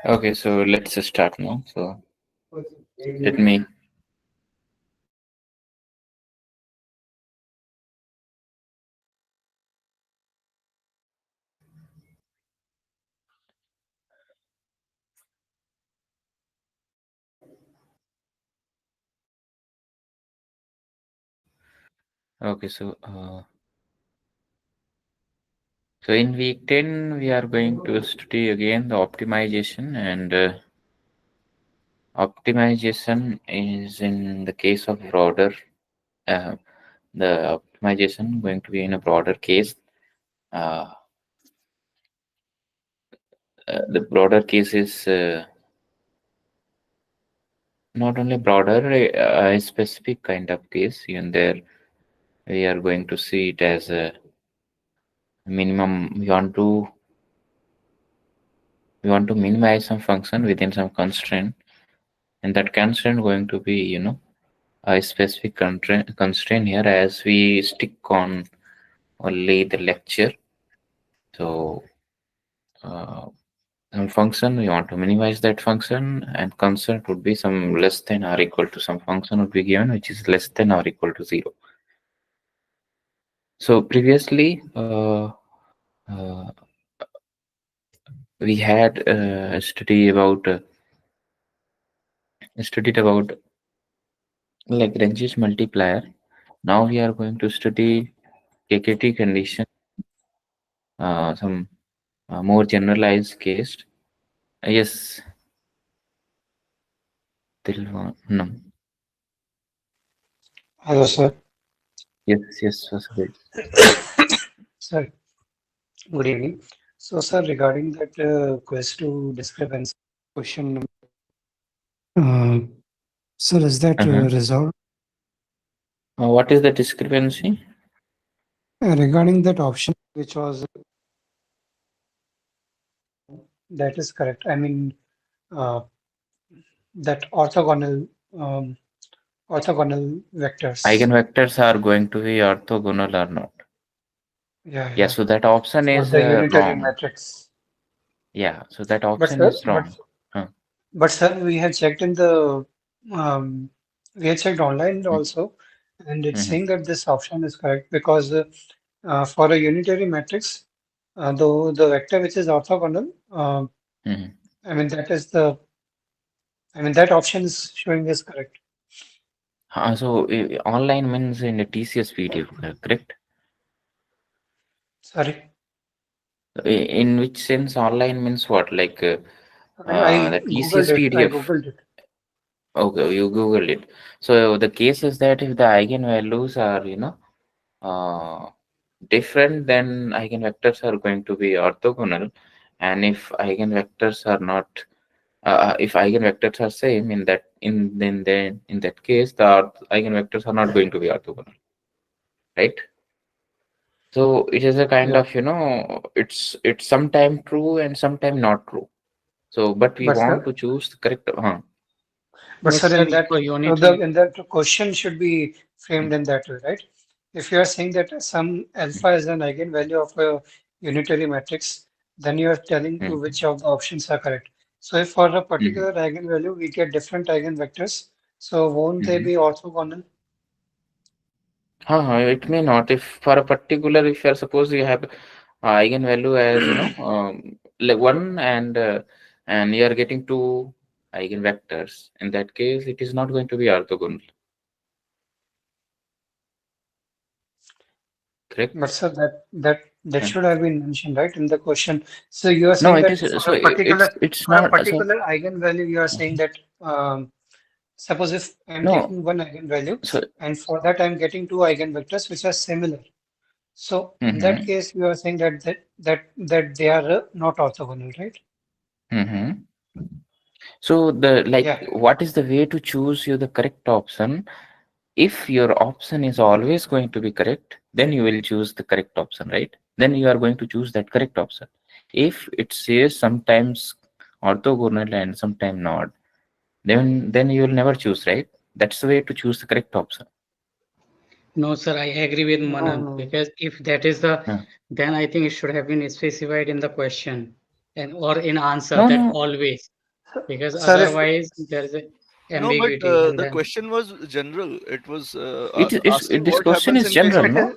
Okay, so let's start now. So let me. Okay, so in week 10 we are going to study again the optimization, and optimization is in the case of broader. Uh, the optimization going to be in a broader case. Uh, the broader case is not only broader, a specific kind of case. Even there, we are going to see it as a minimum. We want to minimize some function within some constraint, and that constraint going to be a specific constraint here, as we stick on only the lecture. So some function, we want to minimize that function, and constraint would be some less than or equal to some function would be given which is less than or equal to 0. So previously uh, we had studied about Lagrange's multiplier. Now we are going to study KKT condition, some more generalized case. Yes, Tilwan. No. Hello, sir. Yes, yes, Vasudhai. Sir, good evening. So, sir, regarding that quest to discrepancy question, uh, sir, is that Uh-huh. resolved? What is the discrepancy? Regarding that option, which was that is correct. I mean, uh, that um, orthogonal vectors. Eigenvectors are going to be orthogonal or not? Yeah, Yeah, yeah. so that option For is the unitary wrong. matrix. Yeah, so that But option sir, is but wrong. Huh. but sir, we have checked um, we have checked online also, and it's Mm-hmm. saying that this option is correct because for a unitary matrix, though the vector which is orthogonal, Mm-hmm. I mean that is the, I mean that option is showing is correct. Online means in the TCS video, correct? Sorry, In which sense online means what? Like I the googled TCS it. I PDF. googled it. Okay, you Googled it. So the case is that if the eigenvalues are, uh, different, then eigenvectors are going to be orthogonal. And if eigenvectors are same, in that case, the eigenvectors are not going to be orthogonal, right? So it is a kind Yeah, of, it's sometime true and sometime not true. So, but we but want sir, to choose the correct. but Yes, sir, sir. in If that a so the unitary, in that question should be framed in that way, right? If you are saying that some alpha is an eigenvalue of a unitary matrix, then you are telling to Mm-hmm. which of the options are correct. So if for a Mm-hmm. particular eigenvalue we get different eigenvectors, so won't they Mm-hmm. be orthogonal? It may not. If for a particular, if you're suppose you have eigenvalue as like 1, and you are getting 2 eigenvectors, in that case it is not going to be orthogonal, But correct? sir, that Uh, should have been mentioned, right, in the question. So you are no, saying it that is so it's for a not so. particular eigenvalue, you are saying that suppose if I'm No, taking one eigenvalue so. and for that I'm getting two eigenvectors which are similar. So in that Mm-hmm. case, you are saying that they are not orthogonal, right? Mm-hmm. So the, like, Yeah. what is the way to choose you the correct option? If your option is always going to be correct, then you will choose the correct option, right? Then you are going to choose that correct option. If it says sometimes orthogonal and sometimes not, then you will never choose, right? That's the way to choose the correct option. no, sir, I agree with No, Manan no. because if that is the, Uh, then I think it should have been specified in the question and or in answer No, that no. always. because Sir, if otherwise there is a No, but ambiguity, and the then question was general. It was It asking this what question happens is in case general, of. it is no?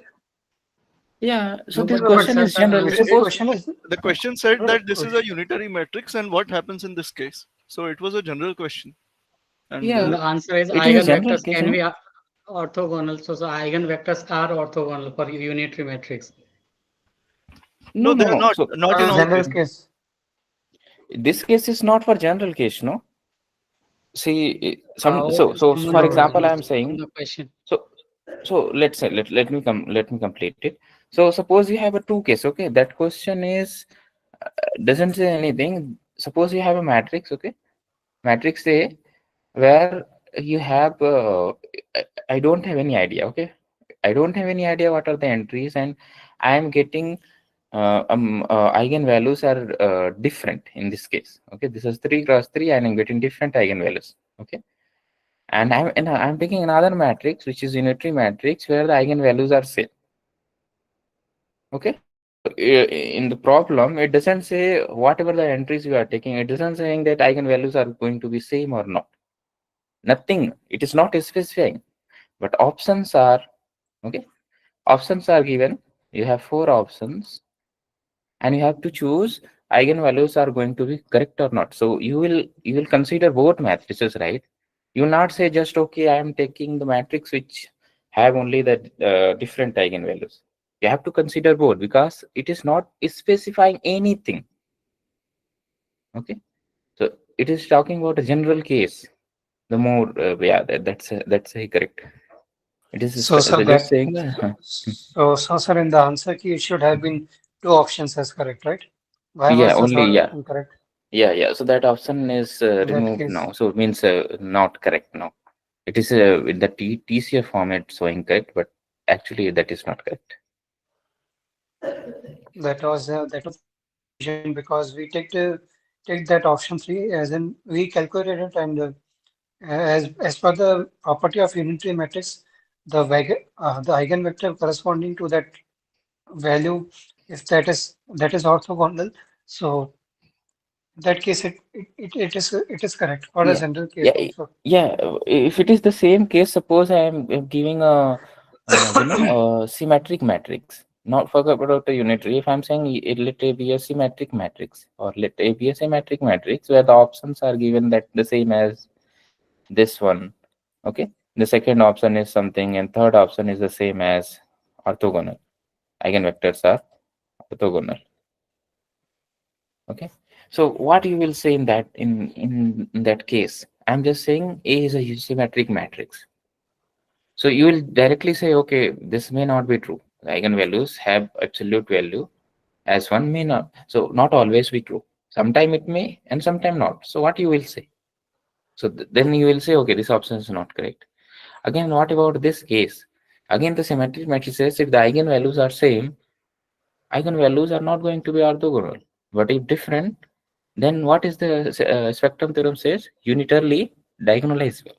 Yeah. So no, this but no, but question sir, is general. this Suppose. question is The question said no, that this is a unitary matrix and what happens in this case. So it was a general question. And Yeah, the answer is it is a general eigenvectors case, can no? be orthogonal. So eigenvectors are orthogonal for unitary matrix. no, No, they no, are no. not. So Not for in the all general cases. case. this case is not for general case, no? See, some How so for No, someone example, I'm understood saying the question? so let's say let me complete it. So suppose you have a two case, okay? That question is doesn't say anything. Suppose you have a matrix, okay? Matrix A where you have I don't have any idea, okay? I don't have any idea what are the entries, and I am getting eigenvalues are different in this case. Okay, this is 3 cross 3 and I'm getting different eigenvalues. Okay, and I'm taking another matrix which is unitary matrix where the eigenvalues are same. Okay, in the problem it doesn't say whatever the entries you are taking, it doesn't saying that eigenvalues are going to be same or not. Nothing, it is not specifying, but options are okay. Options are given. You have 4 options and you have to choose eigenvalues are going to be correct or not. So you will consider both matrices, right? You will not say just okay, I am taking the matrix which have only the different eigenvalues. You have to consider both because it is not specifying anything. Okay, so it is talking about a general case. The more yeah, that's correct. It is So, sir, just that saying that. so sir, in the answer key, it should have been two options as correct, right? Why Yeah, was the only third yeah. option correct Yeah. So that option is in that removed case? now. So it means not correct now. It is in the TCF format showing correct, but actually that is not correct. That was the confusion because we take that option three as in we calculated it and as per the property of unitary matrix, the eigenvector corresponding to that value, if that is orthogonal, so in that case it is correct for the Yeah. general case Yeah. also. Yeah. If it is the same case, suppose I am giving a a symmetric matrix. Not forget about the unitary. If I'm saying let A be a symmetric matrix or let A be a symmetric matrix where the options are given that the same as this one. Okay, the second option is something and third option is the same as orthogonal. Eigenvectors are orthogonal. Okay, so what you will say in that case, I'm just saying A is a symmetric matrix. So you will directly say, okay, this may not be true. The eigenvalues have absolute value as one may not. So not always be true. Sometime it may and sometime not. So what you will say? So then you will say, okay, this option is not correct. Again, what about this case? Again, the symmetric matrices, if the eigenvalues are same, eigenvalues are not going to be orthogonal. But if different, then what is the spectrum theorem says? Unitarily diagonalizable.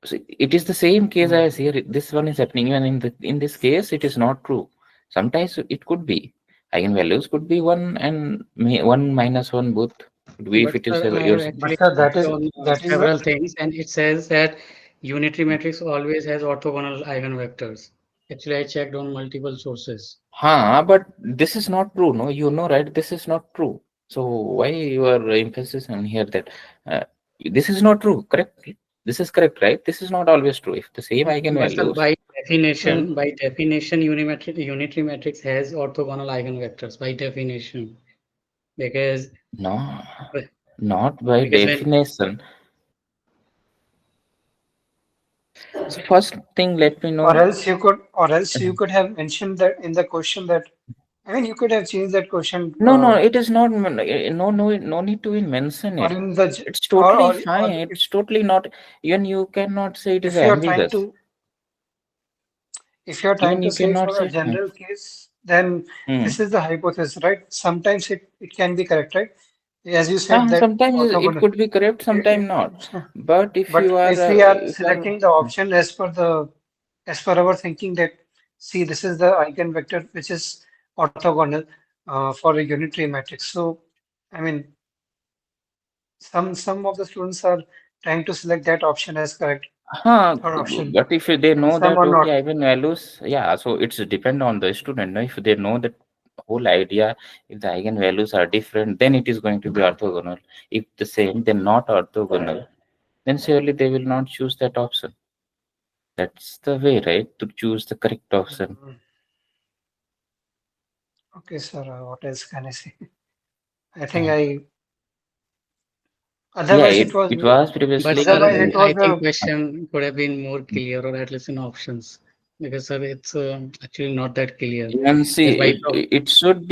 So it is the same case Hmm. as here. This one is happening, even in this case, it is not true. Sometimes it could be. Eigenvalues could be one and one minus one both. Could be if But it is sir, I have yours. But actually sir, that checked is on that is several things, and it says that unitary matrix always has orthogonal eigenvectors. Actually, I checked on multiple sources. But this is not true. No, you know, right? This is not true. So why your emphasis on here that uh, this is not true? Correct. This is correct, right? This is not always true. If the same But sir, eigenvalues, uh, by definition, unitary matrix has orthogonal eigenvectors by definition, because no, not by because when definition. So first thing, let me or know. else you could have mentioned that in the question that I mean you could have changed that question No, it is not. No need to even mention or it. in the It's totally fine. or It's totally not. Even you cannot say it is if you are trying ambiguous. to if you're trying Even to you say cannot for a say. general case, then Hmm. this is the hypothesis, right? Sometimes it can be correct, right? As you said that Sometimes it orthogonal. could be correct, sometimes not. But if But you are, if we are selecting the option as per our thinking that see this is the eigenvector which is orthogonal for a unitary matrix. So I mean, some of the students are trying to select that option as correct, Huh, third option, but if they and know some that are okay, not. eigenvalues, yeah, so it's depend on the student. No? If they know that whole idea, if the eigenvalues are different, then it is going to be orthogonal. If the same, then not orthogonal. Then surely they will not choose that option. That's the way, right? To choose the correct option. Mm, okay, sir. What else can I say? I think Uh, I. yeah, Otherwise, it was. it was But previously. sir, Otherwise, it I was think a. question could have been more clear, or at least in options, because sir, it's actually not that clear. Even see, As by it should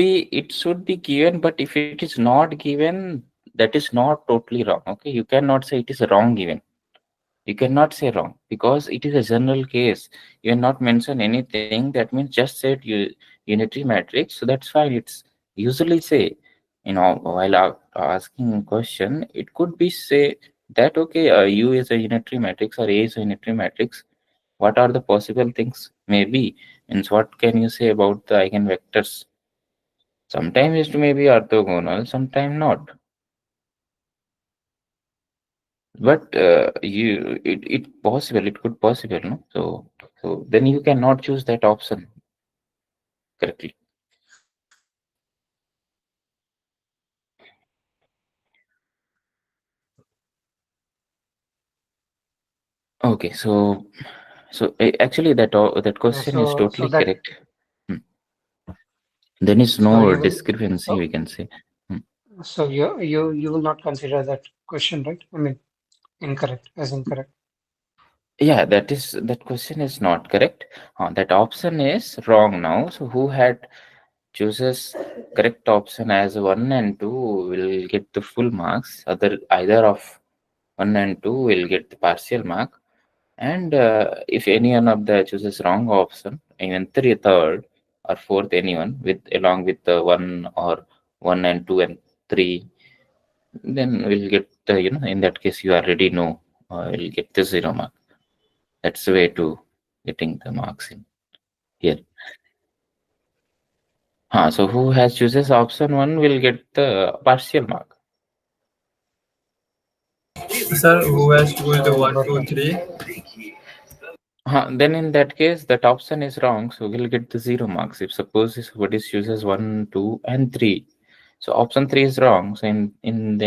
be given, but if it is not given, that is not totally wrong. Okay, you cannot say it is wrong given. You cannot say wrong because it is a general case. You have not mentioned anything. That means just said you unitary matrix. So that's fine. It's usually say, while asking question, it could be say that okay, U is a unitary matrix or A is a unitary matrix. What are the possible things? Maybe. And what can you say about the eigenvectors? Sometimes it may be orthogonal, sometimes not. But it possible, it could possible, no? So then you cannot choose that option correctly. Okay, actually that question is So totally that. correct. Hmm. There is So no you will. discrepancy, we So can say. Hmm. so you will not consider that question, right? I mean, incorrect as incorrect. Yeah, that question is not correct. That option is wrong now. So who had chooses correct option as 1 and 2 will get the full marks. Either of 1 and 2 will get the partial mark. And if any one of the chooses wrong option, even third or fourth, anyone with along with the one or 1 and 2 and 3, then we'll get the in that case you already know will get the 0 mark. That's the way to getting the marks in here. So who has chooses option 1 will get the partial mark. Sir, who has choose the one, Got two, it. three? Then in that case, that option is wrong, so we'll get the 0 marks. If suppose somebody chooses 1, 2, and 3, so option 3 is wrong. So in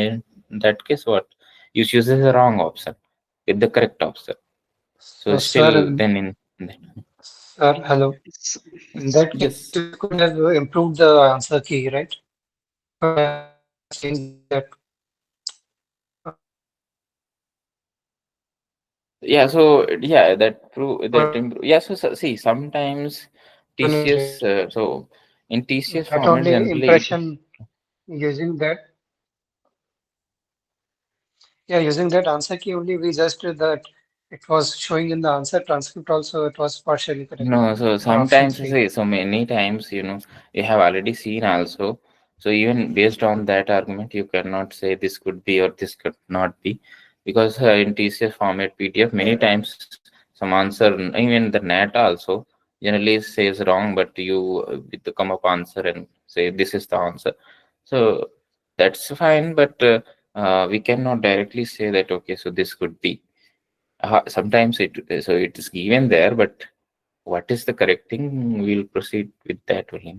that case, what you chooses the wrong option with the correct option. So So, sir, still, then sir, hello. s- In that case, yes, we could have improved the answer key, right? Could have changed that yeah. So yeah, that prove could that have improve. Yeah. See, sometimes given it TCS. right. So in TCS That format, only generally it impression using that. Yeah, using that answer key only, we just did that it was showing in the answer transcript also, it was partially correct No, so for option sometimes three. say so many times, you have already seen also. So even based on that argument, you cannot say this could be or this could not be, because in TCS format PDF, many times some answer, even the NAT also generally says wrong, but you with the come up answer and say this is the answer. So that's fine, but we cannot directly say that okay, so this could be. Sometimes it is given there, but what is the correct thing? We'll proceed with that only.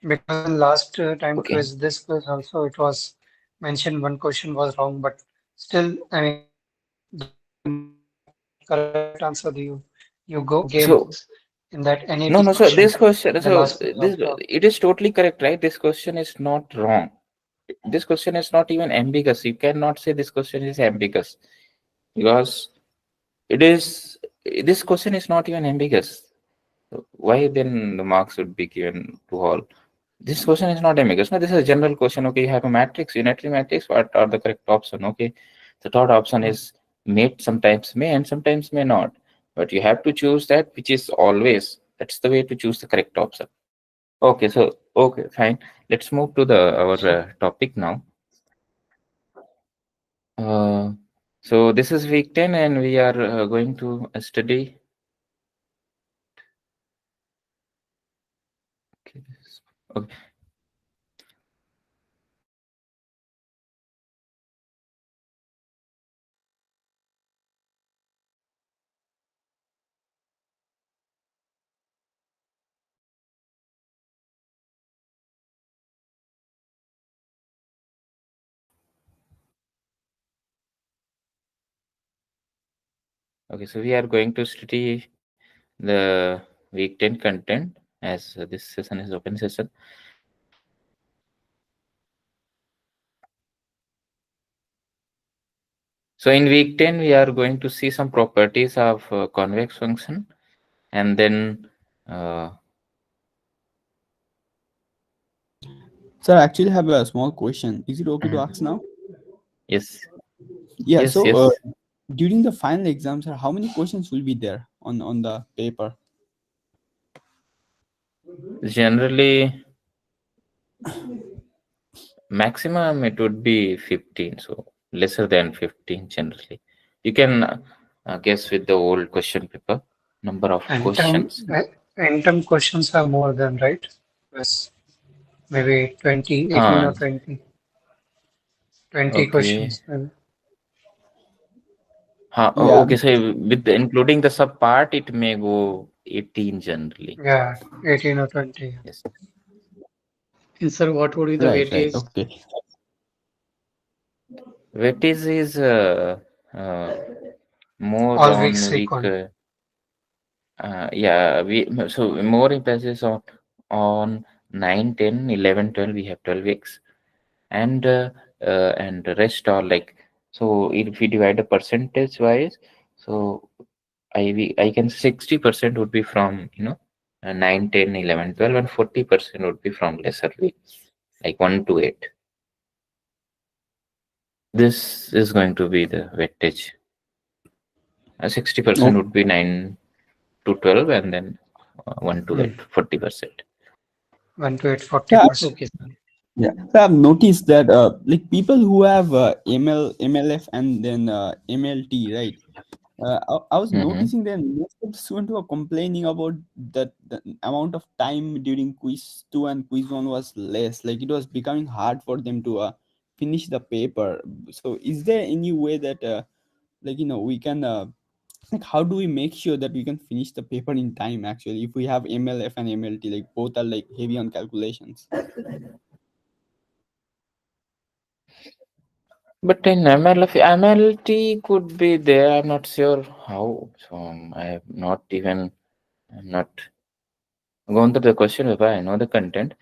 Because in last time Okay. quiz, this quiz also, it was mentioned one question was wrong, but still, I mean, the moment you mark correct answer, you gain marks So in that any no, no. So question this in question, the so last quiz this also. it is totally correct, right? This question is not wrong. This question is not even ambiguous. You cannot say this question is ambiguous because it is. This question is not even ambiguous. Why then the marks would be given to all? This question is not ambiguous. No, this is a general question. Okay, you have a matrix, unitary matrix. What are the correct option? Okay, the third option Hmm. is sometimes may and sometimes may not. But you have to choose that which is always. That's the way to choose the correct option. Okay, so okay, fine. Let's move to the our So, topic now. Uh, so this is week 10, and we are going to study. Okay. Okay. Okay, so we are going to study the week 10 content, as this session is open session. So in week 10, we are going to see some properties of convex function, and then Sir, I actually have a small question. Is it okay to ask now? yes, Yeah. yes, So, yes. during the final exam, sir, how many questions will be there on the paper? Generally, maximum it would be 15, so lesser than 15 generally. You can guess with the old question paper number of And questions. term questions are more than, right? Yes, maybe 20, 18 Huh, or 20, 20 okay. questions. Maybe. Huh, Yeah. okay, so with including the sub part, it may go 18 generally. Yeah, 18 or 20. Yes. And sir, what would be the Right. Right. weightage? Okay. Weightage is more All weeks on week. equal. Yeah, so more emphasis on 9, 10, 11, 12. We have 12 weeks, and the rest are like, so if we divide the percentage wise, so I can 60% would be from 9, 10, 11, 12, and 40% would be from lesser weeks, like 1 to 8. This is going to be the weightage. 60% Oh, would be 9 to 12, and then 1 to 8, 40%. 1 to 8, yeah. 40%. Okay, sir. Yeah. So I've noticed that like people who have MLF and then MLT, right? I was Mm-hmm. noticing that most of the students were complaining about that the amount of time during quiz 2 and quiz 1 was less. Like it was becoming hard for them to finish the paper. So is there any way that like we can like how do we make sure that we can finish the paper in time actually if we have MLF and MLT, like both are like heavy on calculations? But in MLT could be there. I'm not sure how. So I have not even. I'm not gone through the question paper. I know the content,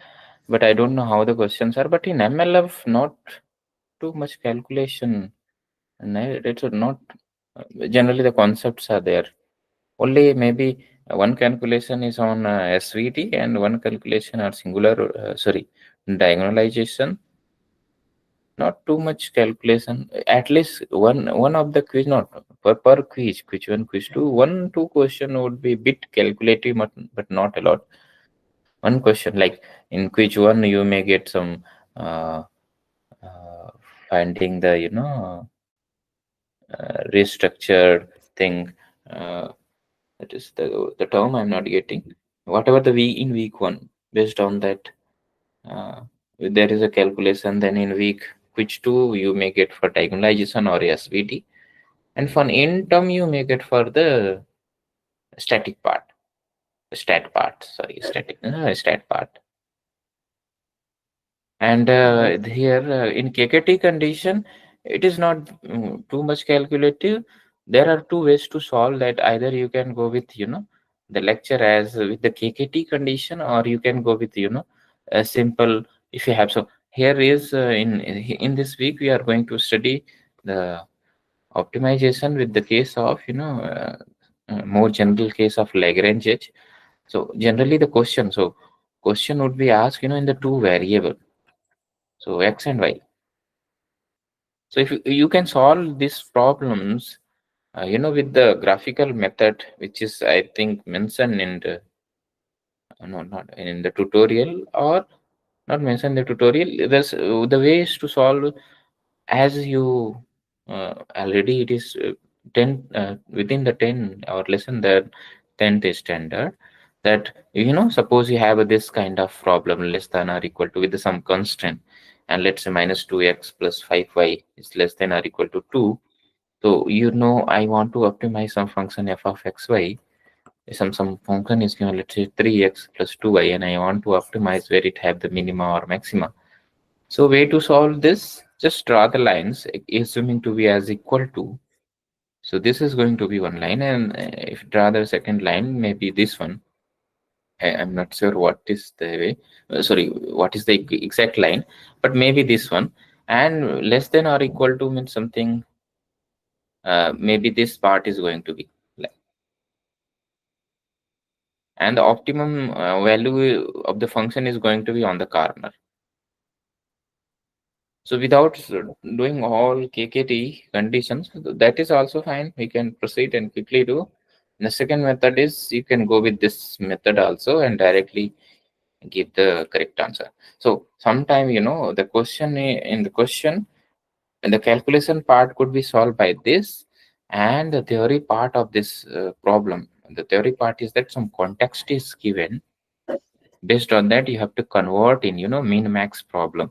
but I don't know how the questions are. But in MLF, not too much calculation, and it's not. Generally, the concepts are there. Only maybe one calculation is on SVT and one calculation are singular. Sorry, diagonalization. Not too much calculation. At least one of the quiz, not per quiz, quiz one, quiz two, 1, 2 question would be bit calculative, but not a lot. One question, like in quiz one, you may get some uh, uh, finding the restructured thing. That is the term I'm not getting. Whatever the week in week one, based on that, uh, there is a calculation. Then in week which two you may get for diagonalization or SVT, and for in term you may get for the static part, stat part. Sorry, stat part. And here in KKT condition, it is not too much calculative. There are two ways to solve that. Either you can go with the lecture as with the KKT condition, or you can go with a simple, if you have. So here is in this week we are going to study the optimization with the case of more general case of Lagrange. So generally the question, question would be asked in the two variable, so x and y. So if you can solve these problems, with the graphical method, which is I think mentioned in the no, not in the tutorial, or not mentioned in the tutorial. There's the ways to solve, as you already it is 10 within the 10 or lesson that 10th is standard, that suppose you have this kind of problem less than or equal to with some constraint, and let's say minus 2x plus 5y is less than or equal to 2. So I want to optimize some function f of xy. Some function is given, let's say 3x plus 2y, and I want to optimize where it have the minima or maxima. So way to solve this, just draw the lines assuming to be as equal to. So this is going to be one line, and if you draw the second line, maybe this one. I'm not sure what is the way. Sorry, what is the exact line, but maybe this one. And less than or equal to means something. Maybe this part is going to be like, and the optimum value of the function is going to be on the corner. So without doing all KKT conditions, that is also fine. We can proceed and quickly do. The second method is you can go with this method also and directly give the correct answer. So sometime, the question in the question and the calculation part could be solved by this, and the theory part of this problem. The theory part is that some context is given. Based on that, you have to convert in min max problem.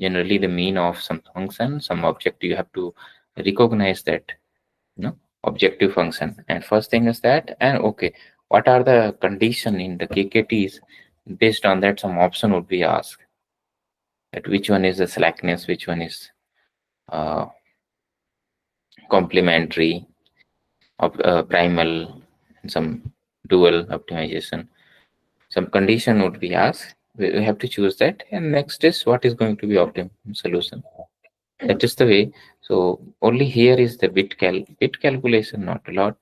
Generally the mean of some function, some objective, you have to recognize that objective function. And first thing is that, and okay, what are the condition in the KKTs? Based on that, some option would be asked, that which one is the slackness, which one is uh, complementary, primal, and some dual optimization. Some condition would be asked. We have to choose that, and next is what is going to be optimum solution. That is the way. So only here is the bit calculation, not a lot.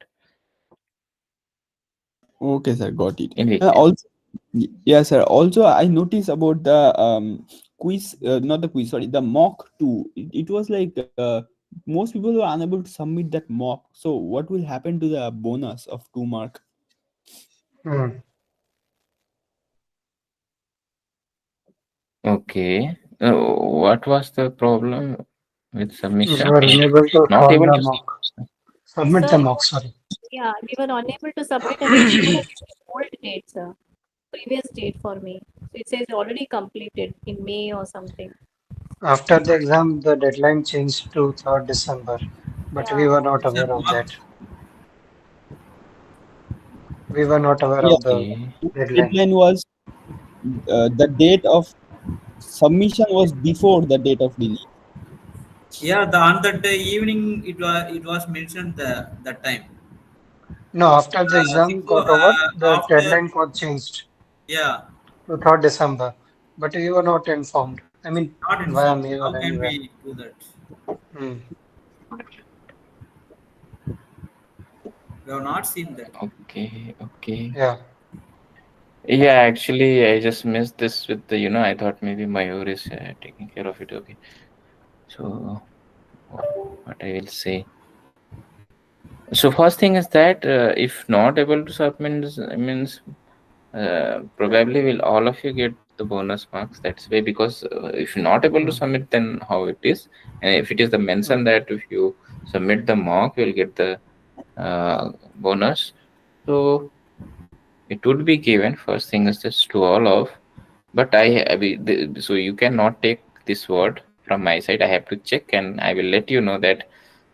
Okay, sir, got it. In which Also, yes, sir. Also, I noticed about the quiz, not the quiz, sorry, the mock too. It was like most people were unable to submit that mock. So, what will happen to the bonus of 2 mark? Hmm. okay, what was the problem with We submission? were unable to Not solve able the to mock. Submit the Sir, mock, sorry. yeah, we were unable to submit and it's showed as old date, sir. Previous date for me. So it says already completed in May or something. After the exam, the deadline changed to 3rd December, but we Yeah. were not aware of that. We were not aware Yeah, of the Okay. deadline. deadline was the date of submission was before the date of release. Yeah, the on that evening it was mentioned that time. No, after the exam got over, the After, deadline got changed yeah, to 3rd December, but we were not informed. I mean, not via informed. mail How or can anywhere. we do that? Hmm. We have not seen that. Okay. Yeah. Yeah, actually, I just missed this with the, I thought maybe Mayur is taking care of it. Okay. So, what I will say. So, first thing is that if not able to submit, means probably will all of you get the bonus marks. That's way, because if you're not able to Hmm. submit, then how it is. And if it is the mention Hmm. that if you submit the mock, you'll get the bonus. So, it would be given. First thing is just to all of. But so you cannot take this word from my side. I have to check, and I will let you know that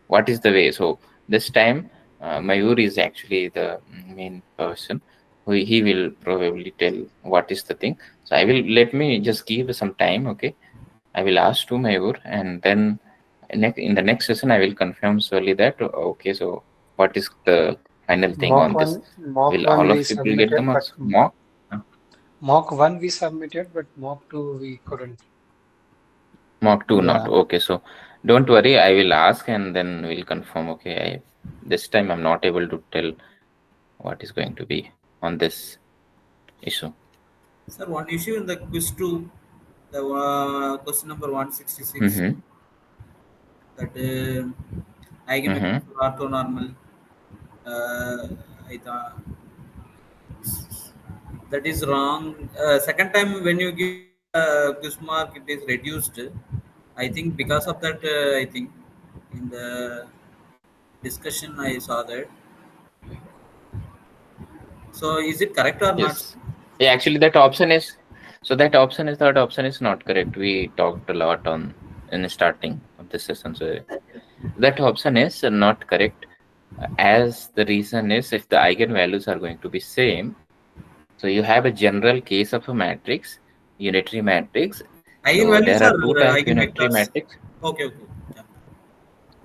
what is the way. So this time, Mayur is actually the main person. He will probably tell what is the thing. So I will, let me just give some time. Okay, I will ask to Mayur, and then in the next session I will confirm solely that okay. So what is the final thing on this? Mock Will one all we of people get the submitted, but marks? Mock? mock one we submitted, but mock two we couldn't. Mark 2 not. Yeah. Okay, so don't worry, I will ask and then we'll confirm. Okay, this time I'm not able to tell what is going to be on this issue. Sir, one issue in the quiz 2, the question number 166, Mm-hmm. that eigenvector Mm-hmm. for orthonormal. I thought that is wrong. Second time when you give quiz mark, it is reduced. I think because of that, I think in the discussion I saw that. So is it correct or not? Yes. Yeah, actually that option is, so that option is, third option is not correct. We talked a lot on in the starting of the session. So that option is not correct, as the reason is if the eigenvalues are going to be same. So you have a general case of a matrix, unitary matrix. So Eigenvalues there or are two type unitary eigenvectors? matrix. Okay, okay. Yeah.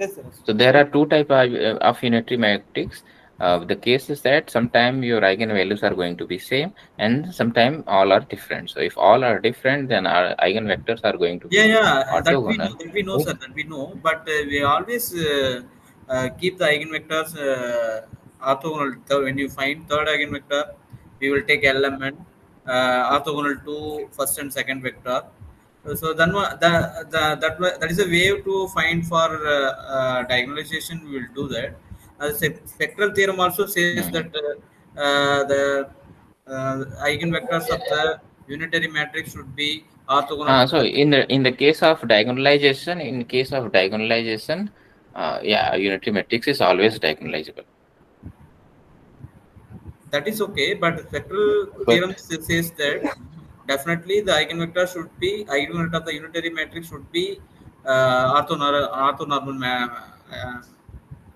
Yes, sir. So there are two type of unitary matrix. The case is that sometime your eigenvalues are going to be same, and sometime all are different. So if all are different, then our eigenvectors are going to Yeah, be yeah, orthogonal. that we know, Right? sir, that we know. But we always keep the eigenvectors orthogonal. When you find third eigenvector, we will take element orthogonal to first and second vector. So then that is a way to find for diagonalization. We will do that. Spectral theorem also says that Hmm. the eigenvectors of the unitary matrix should be orthogonal to So the. in the case of diagonalization, yeah, unitary matrix is always diagonalizable. That is okay, but spectral But theorem says that definitely the eigenvector should be eigenvector of the unitary matrix should be uh, orthonormal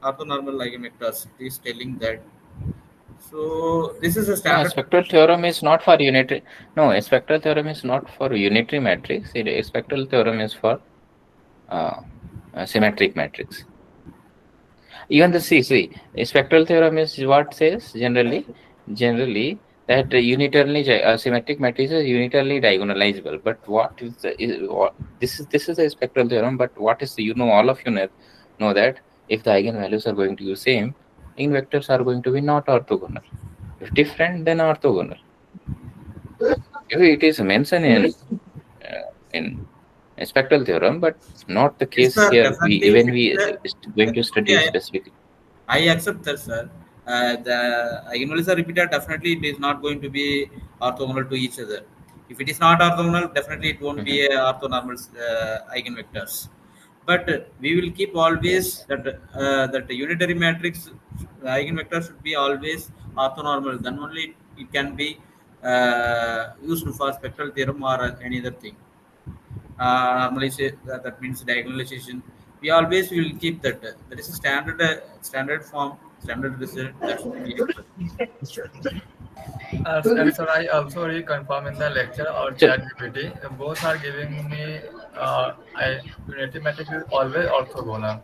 eigenvectors. It is telling that. So this is a yeah, standard. spectral theorem is not for unitary. No, a spectral theorem is not for unitary matrix. A spectral theorem is for uh, a symmetric matrix. Even the see, a spectral theorem is what says generally that symmetric matrix is unitarily diagonalizable. But what is this is a spectral theorem. But what is all of you know that if the eigenvalues are going to be same, eigenvectors are going to be not orthogonal. If different, then orthogonal. It is mentioned in a spectral theorem, but not the Yes, case sir. here. Definitely, if it is Going to study okay, specifically. I accept that, sir. The eigenvalues are repeated. Definitely, it is not going to be orthogonal to each other. If it is not orthogonal, definitely it won't be Mhm. a orthonormal eigenvectors. But we will keep always Yes. that the unitary matrix eigenvector should be always orthonormal. Then only it can be used for spectral theorem or any other thing. Normalization, that means diagonalization. We always will keep that. That is a standard form, standard result that should be accepted. And sir, I also reconfirm in the lecture or So ChatGPT, both are giving me unity matrix is always orthogonal.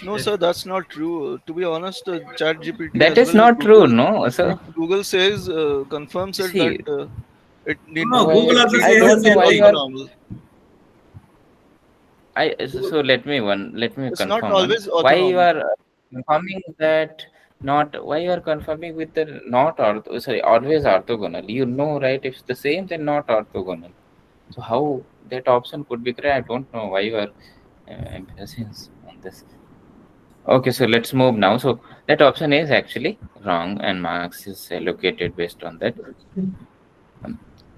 No, It, sir, that's not true. To be honest, ChatGPT that as is well as not true, no. So Google says confirms it that see, it need No, not be. Google why also I says the don't know same why thing. you are. Orthonormal. So let me It's not confirm one. always Why you orthonormal. are confirming that not? Why you are confirming with the not ortho? Sorry, always orthogonal. You know, right? If it's the same, then not orthogonal. So how that option could be correct? I don't know why you are emphasizing on this. Okay, so let's move now. So that option is actually wrong, and marks is allocated based on that.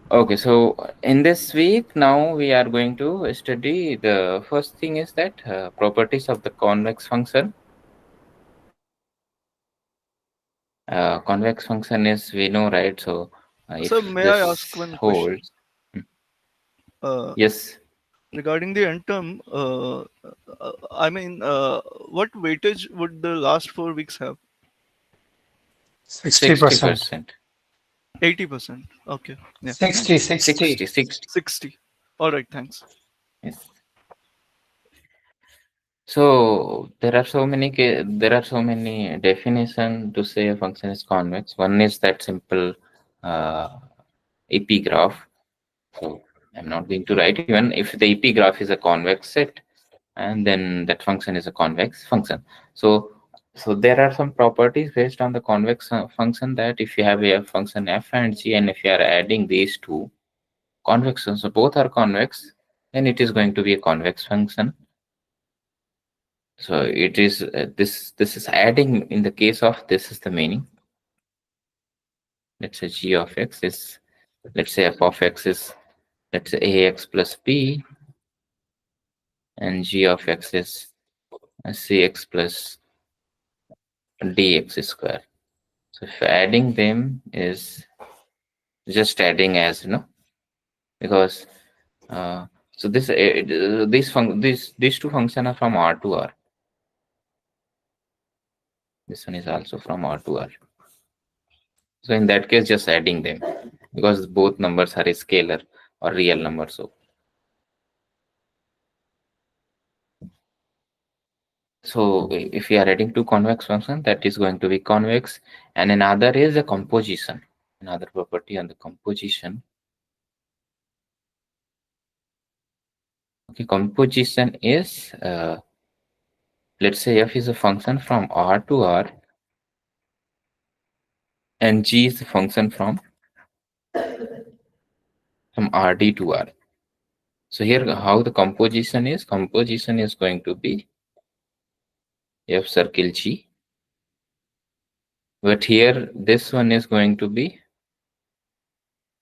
Okay, so in this week now we are going to study the first thing is that properties of the convex function. Convex function is we know, right? So So if may I ask this one question? holds, hmm, Uh, yes. Regarding the end term, I mean, what weightage would the last 4 weeks have? 60%. 60%. 80%. Okay. Yeah. Thanks. 60, 60. 60, 60. 60. All right. Thanks. Yes. So there are so many definition to say a function is convex. One is that simple uh, EP graph. So I'm not going to write even if the EP graph is a convex set, and then that function is a convex function. So there are some properties based on the convex function that if you have a function f and g, and if you are adding these two convexes, so both are convex, then it is going to be a convex function. So it is this is adding in the case of this is the meaning. Let's say g of x is, let's say f of x is, let's say ax plus b, and g of x is cx plus dx square. So if adding them is just adding as because so these two functions are from R to R. This one is also from R to R. So in that case, just adding them because both numbers are a scalar or real number. So if we are adding two convex function, that is going to be convex, and another is the composition. Another property on the composition. Okay, composition is let's say f is a function from R to R, and g is a function from RD to R. So here how the composition is going to be f circle g, but here this one is going to be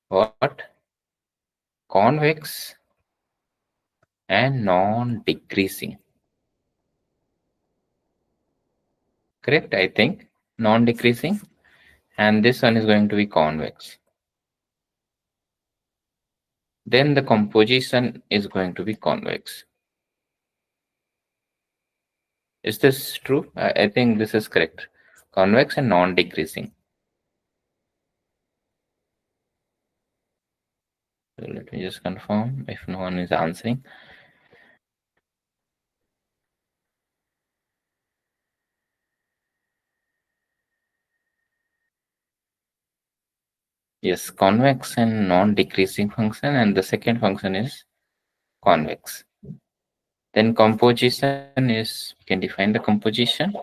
what? Convex and non-decreasing. Correct, I think. Non-decreasing, and this one is going to be convex. Then the composition is going to be convex. Is this true? I think this is correct. Convex and non-decreasing. So let me just confirm if no one is answering. Yes, convex and non-decreasing function, and the second function is convex. Then composition is, we can define the composition,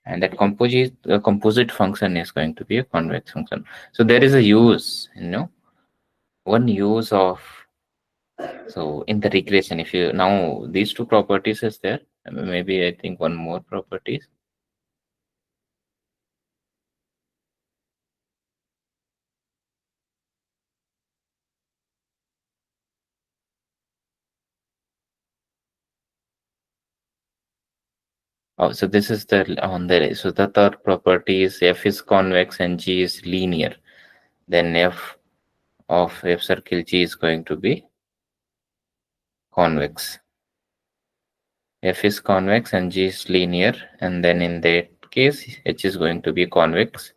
and that composite function is going to be a convex function. So there is a use, one use of, so in the regression, if you now these two properties is there, maybe I think one more properties. Oh, so this is the on the, so the third property is f is convex and g is linear. Then f of f circle g is going to be convex. F is convex and g is linear, and then in that case h is going to be convex,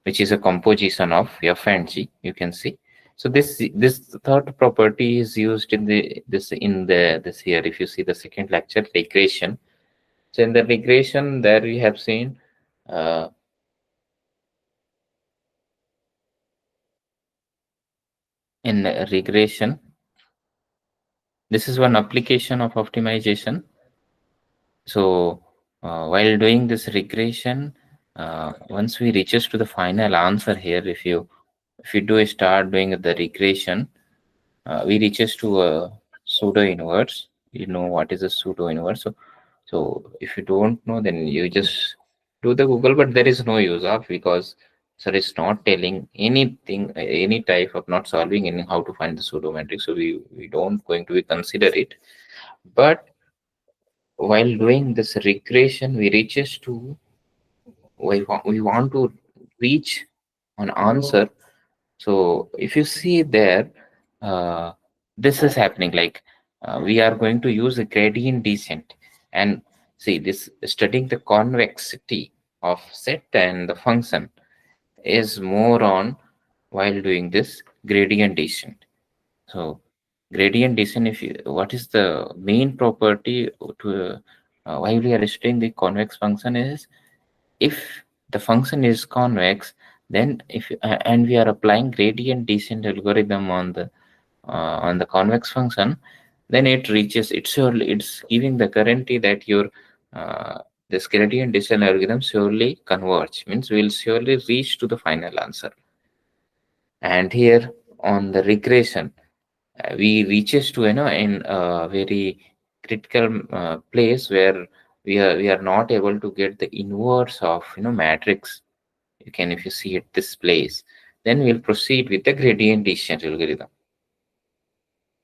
which is a composition of f and g, you can see. So this third property is used in this here. If you see the second lecture, regression. So in the regression, there we have seen in regression, this is one application of optimization. So while doing this regression, once we reaches to the final answer here, if you do start doing the regression, we reaches to a pseudo inverse. You know what is a pseudo inverse. So if you don't know, then you just do the Google, but there is no use of, because sir is not telling anything, any type of, not solving any how to find the pseudo matrix. So we don't going to be consider it. But while doing this regression, we reaches to, we want to reach an answer. So if you see there, this is happening, like we are going to use a gradient descent, and see this studying the convexity of set and the function is more on while doing this gradient descent. So gradient descent, if you, what is the main property to while we are studying the convex function is, if the function is convex, then if and we are applying gradient descent algorithm on the convex function, then it reaches, it's giving the guarantee that your this gradient descent algorithm surely converge, means we will surely reach to the final answer. And here on the regression, we reaches to, in a very critical place where we are not able to get the inverse of matrix. You can, if you see at this place, then we'll proceed with the gradient descent algorithm.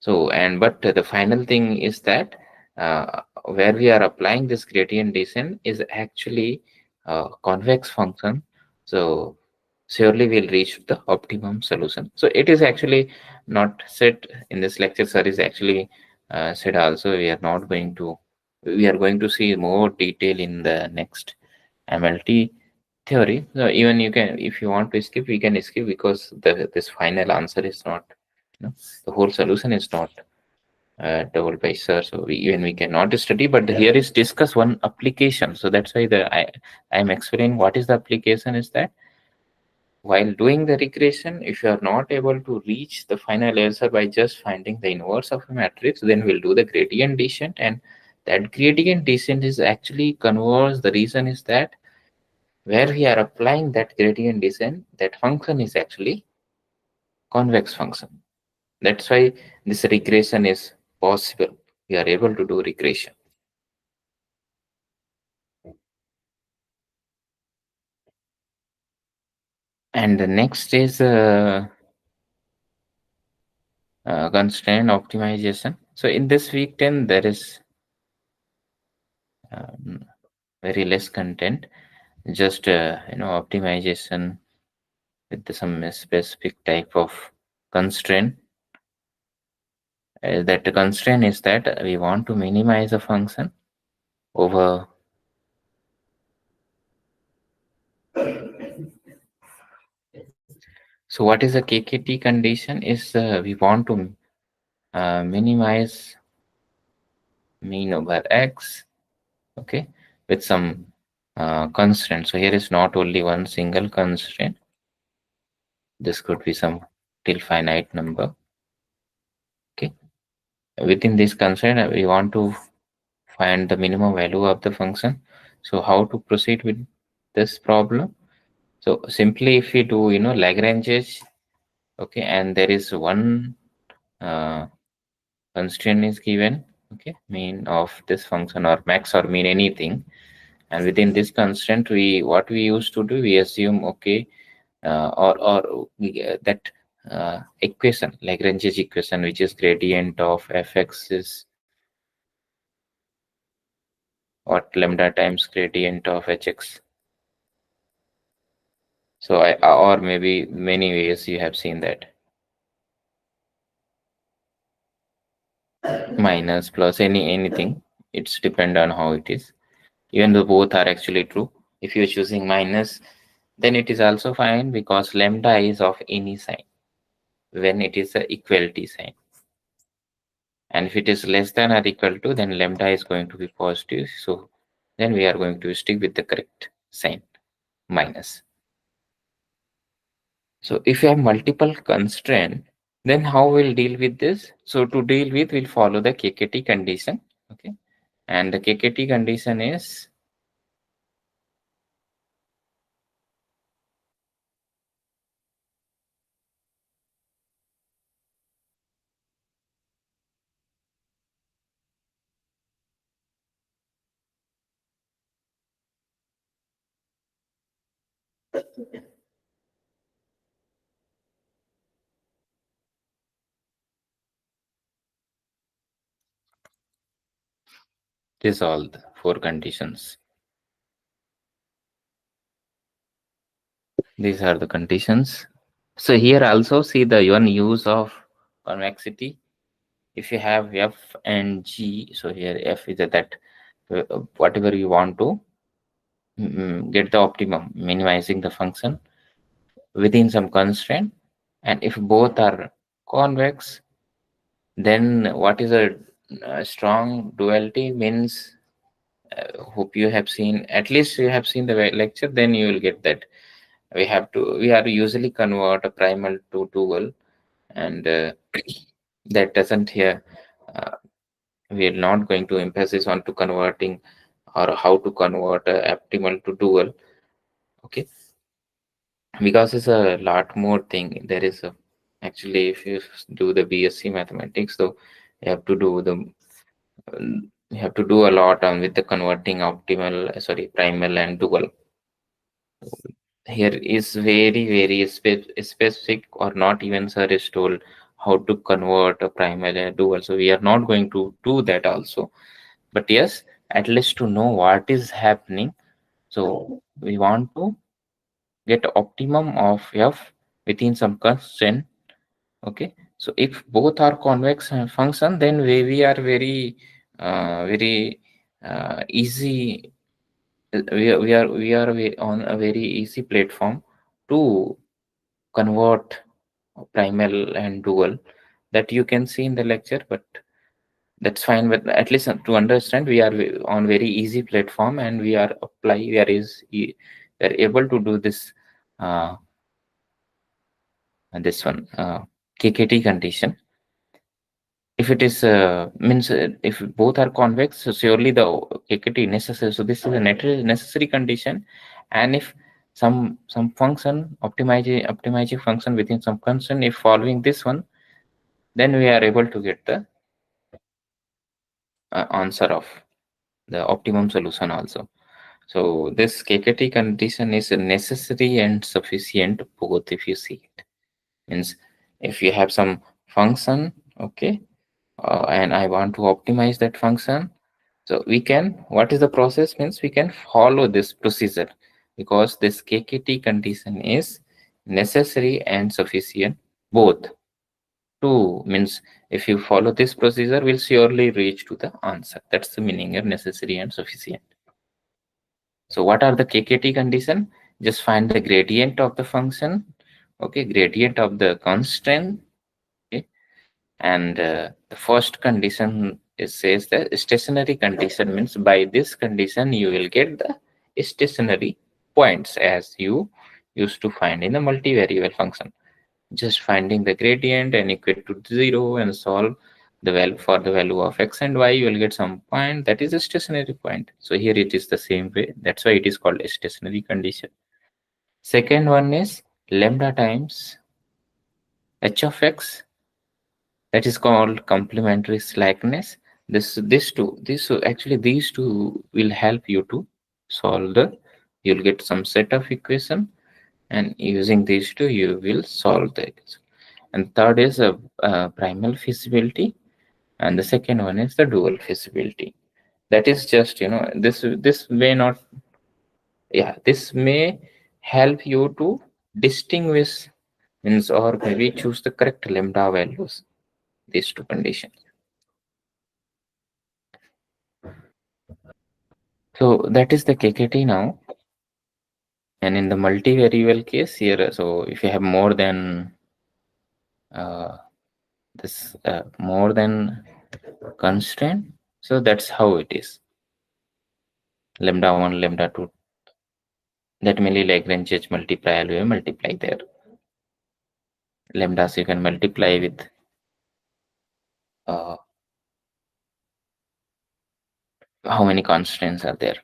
So, and but the final thing is that where we are applying this gradient descent is actually a convex function. So surely we'll reach the optimum solution. So it is actually not said in this lecture, sir is actually said also, we are not going to, we are going to see more detail in the next MLT theory. So even you can, if you want to skip, we can skip, because this final answer is not, the whole solution is not told by sir. So even we cannot study, but here is discuss one application. So that's why I'm explaining what is the application is that while doing the regression, if you are not able to reach the final answer by just finding the inverse of a matrix, then we'll do the gradient descent, and that gradient descent is actually converse. The reason is that where we are applying that gradient descent, that function is actually convex function. That's why this regression is possible. We are able to do regression. And the next is constraint optimization. So in this week 10, there is very less content, just optimization with some specific type of constraint. That constraint is that we want to minimize a function over so what is a KKT condition is we want to minimize mean over x, okay, with some constraint. So here is not only one single constraint. This could be some till finite number. Okay. Within this constraint, we want to find the minimum value of the function. So how to proceed with this problem? So simply if we do, Lagrange's, okay, and there is one constraint is given, okay, mean of this function or max or mean anything, and within this constraint, what we used to do, we assume, okay, or that equation, Lagrange's equation, which is gradient of fx is what lambda times gradient of hx. So or maybe many ways you have seen that. Minus, plus, anything. It's depend on how it is. Even though both are actually true. If you're choosing minus, then it is also fine because lambda is of any sign when it is a equality sign. And if it is less than or equal to, then lambda is going to be positive. So then we are going to stick with the correct sign, minus. So if you have multiple constraint, then how we'll deal with this? So to deal with, we'll follow the KKT condition. Okay. And the KKT condition is this all the four conditions. These are the conditions. So here also see the one use of convexity. If you have f and g, so here f is that whatever you want to get the optimum, minimizing the function within some constraint. And if both are convex, then what is a strong duality means, hope you have seen, at least you have seen the lecture, then you will get that we are usually convert a primal to dual, and that doesn't here we are not going to emphasis on to converting or how to convert optimal to dual, okay, because it's a lot more thing. There is a actually if you do the BSc mathematics, so you have to do the you have to do a lot on with the converting optimal, sorry, primal and dual. Here is very specific, or not even sir is told how to convert a primal and dual. So we are not going to do that also. But yes, at least to know what is happening. So we want to get optimum of f within some constant. Okay. So if both are convex function, then we are very easy. We are on a very easy platform to convert primal and dual that you can see in the lecture, but That's fine, but at least to understand, we are on very easy platform, and we are we are able to do uh, this one KKT condition. If it is means if both are convex, so surely the KKT necessary. So this is a necessary condition, and if some function optimizing function within some constant, if following this one, then we are able to get the answer of the optimum solution also. So this KKT condition is necessary and sufficient both, if you see it. Means if you have some function, okay, and I want to optimize that function, so we can, what is the process? Means we can follow this procedure, because this KKT condition is necessary and sufficient both. Two means if you follow this procedure, will surely reach to the answer. That's the meaning of necessary and sufficient. So what are the KKT condition? Just find the gradient of the function, okay, gradient of the constant, okay, and the first condition says the stationary condition, means by this condition you will get the stationary points as you used to find in the multivariable function. Just finding the gradient and equate to 0 and solve the value for the value of x and y, you will get some point that is a stationary point. So here it is the same way. That's why it is called a stationary condition. Second one is lambda times h of x, that is called complementary slackness. Actually these two will help you to solve the, you'll get some set of equation, and using these two you will solve the equation. And third is a primal feasibility, and the second one is the dual feasibility. That is just, this may not, yeah, this may help you to distinguish, means, or maybe choose the correct lambda values, these two conditions. So that is the KKT now. And in the multivariable case here, so if you have more than more than constraint, so that's how it is. Lambda 1, lambda 2, that mainly Lagrange multiplier will multiply there. Lambdas you can multiply with how many constraints are there.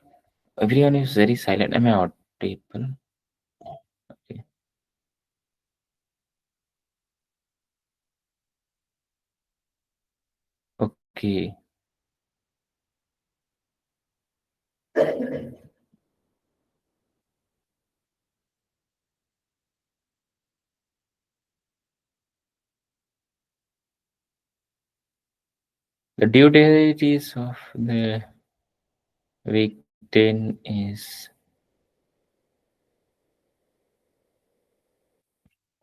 Everyone is very silent. Am I audible? Okay. Okay. The due date is of the week 10 is,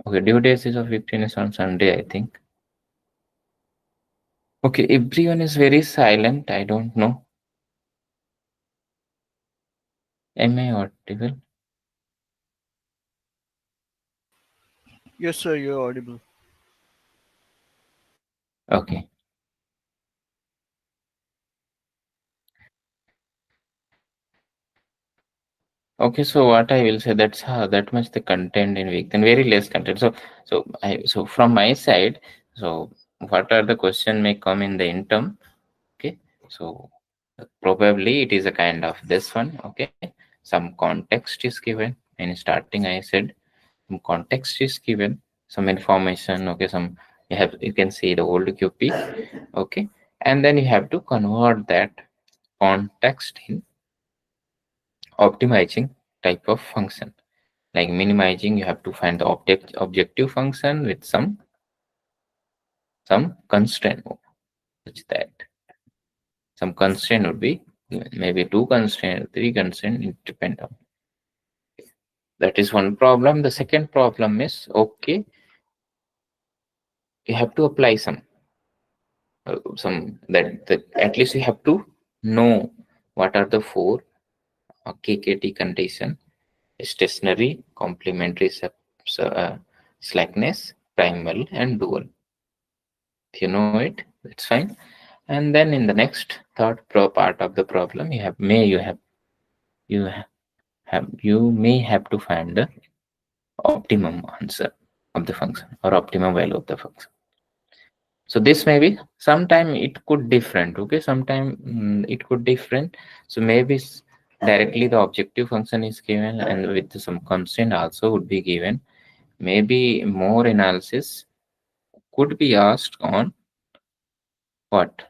okay, due date is of week 10 is on Sunday, I think. Okay, everyone is very silent. I don't know. Am I audible? Yes, sir, you're audible. Okay. Okay, so what I will say, that's how that much the content in week, then very less content. So from my side, so what are the question may come in the interim? Okay, so probably it is a kind of this one. Okay, some context is given in starting. I said some context is given, some information. Okay, some you can see the old QP. Okay, and then you have to convert that context in optimizing type of function. Like minimizing, you have to find the objective function with some constraint. Such that some constraint would be given. Maybe 2 constraint, 3 constraint, it depends on. That is one problem. The second problem is, okay, you have to apply some that at least you have to know what are the 4 KKT condition: stationary, complementary slackness, primal, and dual. If you know it, that's fine. And then in the next third part of the problem, you may have to find the optimum answer of the function or optimum value of the function. So this may be sometime it could different. Okay, sometime it could different. So maybe directly the objective function is given and with some constraint also would be given. Maybe more analysis could be asked on what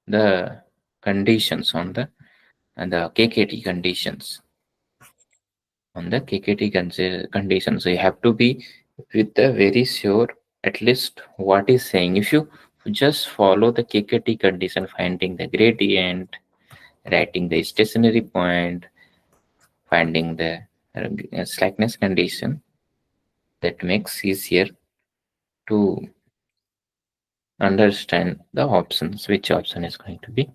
the conditions on the and the KKT conditions on the KKT conditions. So you have to be with the very sure at least what is saying. If you just follow the KKT condition, finding the gradient, writing the stationary point, finding the slackness condition, that makes easier to understand the options, which option is going to be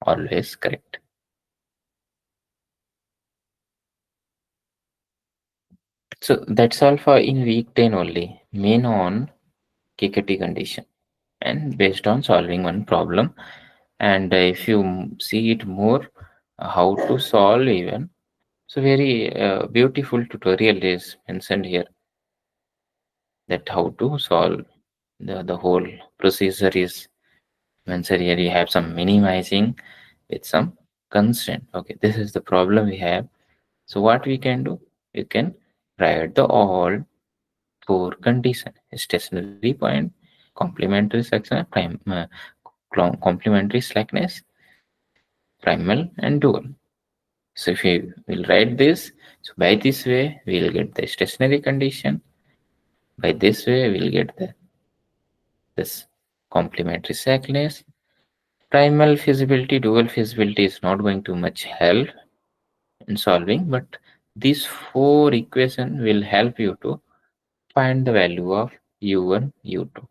always correct. So that's all for in week 10 only, main on KKT condition and based on solving one problem. And if you see it more, how to solve even, so very beautiful tutorial is mentioned here, that how to solve the whole procedure is mentioned here. You have some minimizing with some constraint. Okay, this is the problem we have. So what we can do, you can write the all four condition: stationary point, complementary section, complementary slackness, primal and dual. So if we will write this, so by this way we will get the stationary condition. By this way we will get the this complementary slackness. Primal feasibility, dual feasibility is not going to much help in solving, but these four equation will help you to find the value of u1, u2.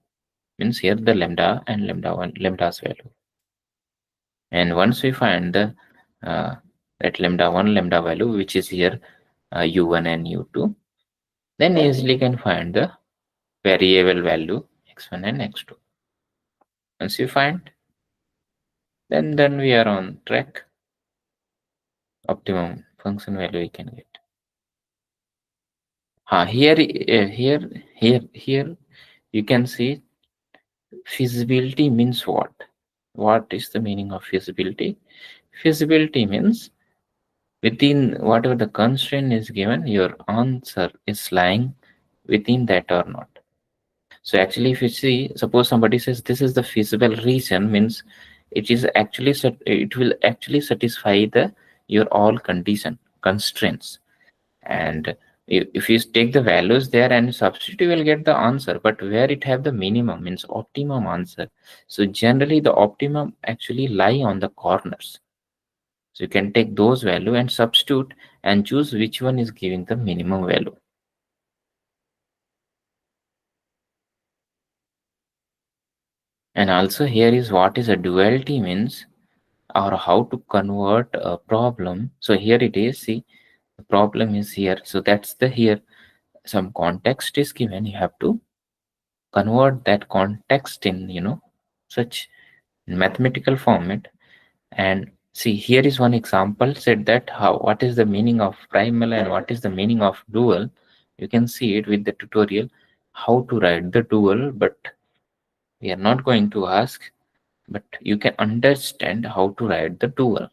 Means here the lambda and lambda1, lambda's value. And once we find the that lambda1, lambda value, which is here u1 and u2, then easily can find the variable value x1 and x2. Once you find, then we are on track. Optimum function value we can get. Here you can see feasibility means what? What is the meaning of feasibility? Feasibility means within whatever the constraint is given, your answer is lying within that or not. So actually, if you see, suppose somebody says this is the feasible region, means it is actually it will actually satisfy the your all constraints. And if you take the values there and substitute, you will get the answer. But where it have the minimum means optimum answer. So generally, the optimum actually lie on the corners. So you can take those value and substitute and choose which one is giving the minimum value. And also here is what is a duality means, or how to convert a problem. So here it is, see, the problem is here. So that's the here some context is given. You have to convert that context in such mathematical format. And see, here is one example said that what is the meaning of primal and what is the meaning of dual. You can see it with the tutorial how to write the dual, but we are not going to ask, but you can understand how to write the dual.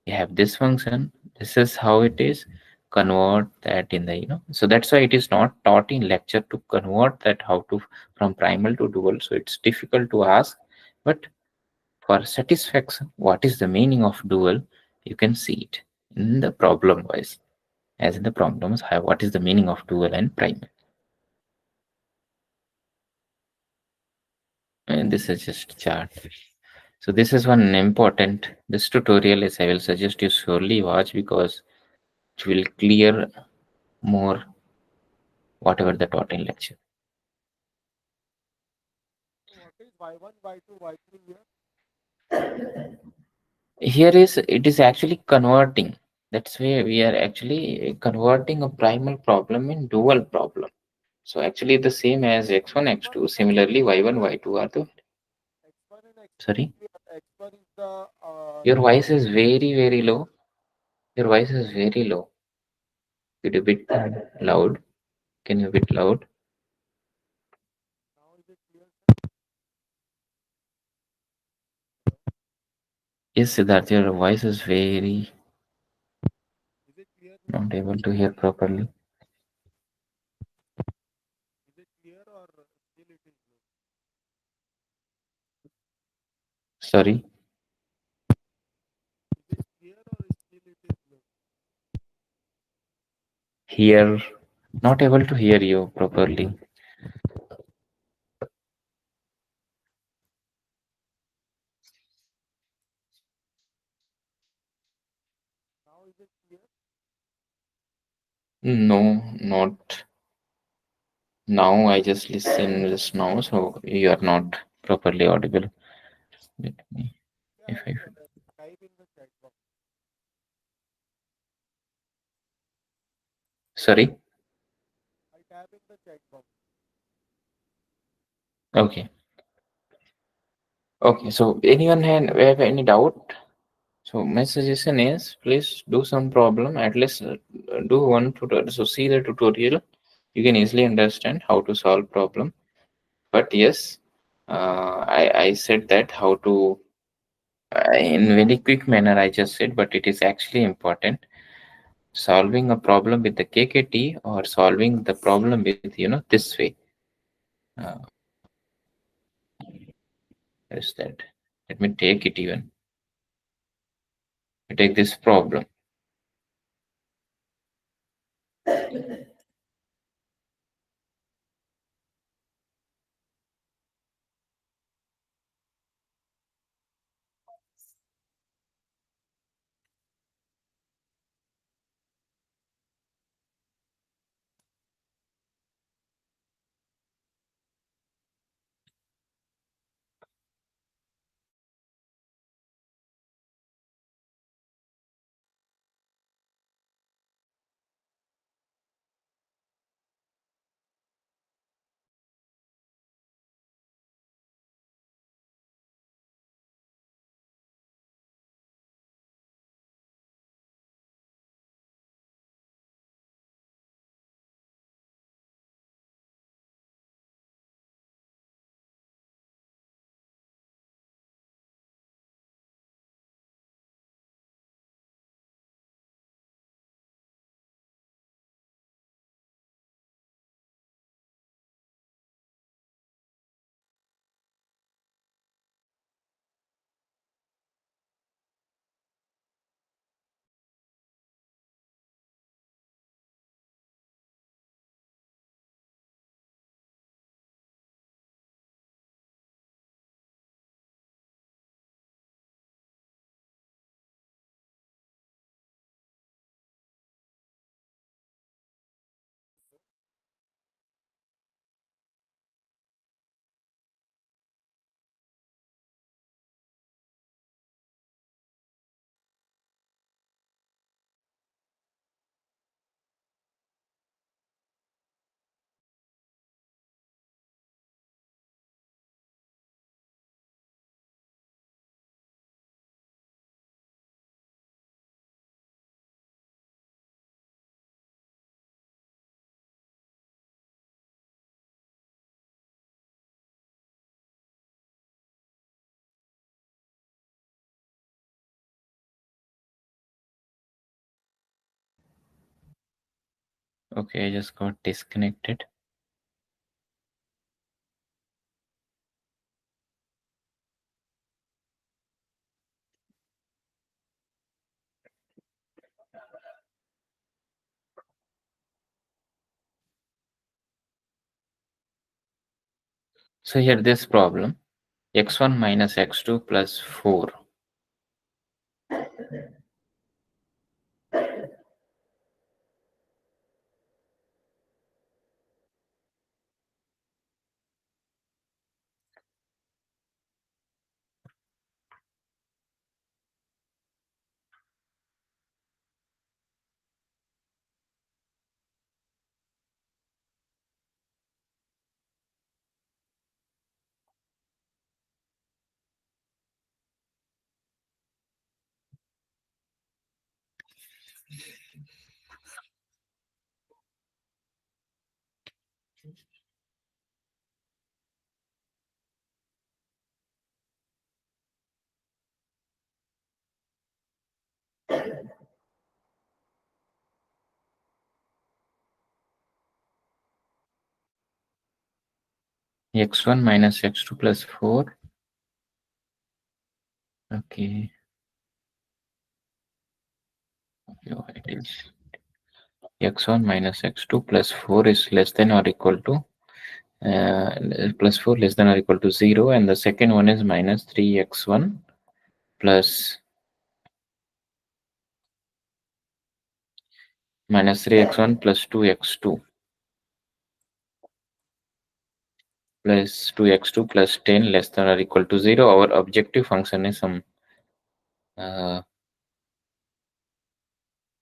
You have this function, this is how it is, convert that in the so that's why it is not taught in lecture to convert that how to from primal to dual. So it's difficult to ask, but for satisfaction, what is the meaning of dual, you can see it in the problem wise, as in the problems have what is the meaning of dual and primal. And this is just chart. So this is one important, this tutorial is I will suggest you surely watch, because it will clear more whatever the taught in lecture. Here is it is actually converting. That's why we are actually converting a primal problem in dual problem. So actually the same as x1, x2. Similarly, y1, y2 are the Sorry, your voice is very, very low. Your voice is very low. Could you bit loud? Can you bit loud? Yes, Siddharth, your voice is very not able to hear properly. Sorry. Hear, not able to hear you properly. No, not now. I just listen just now, so you are not properly audible. Let me, if I, sorry. Okay. Okay. So anyone have any doubt? So my suggestion is please do some problem, at least do one tutorial. So see the tutorial. You can easily understand how to solve problem. But yes, I said that how to in very quick manner. I just said, but it is actually important. Solving a problem with the KKT or solving the problem with this way. Uh, is that? Let me take it even. I take this problem. Okay, I just got disconnected. So here this problem, x1 minus x2 plus 4. x1 minus x2 plus 4. Okay. It is x1 minus x2 plus 4 is less than or equal to plus 4 less than or equal to 0, and the second one is minus 3x1 plus minus 3x1 plus 2x2 plus 2x2 plus 10 less than or equal to 0. Our objective function is some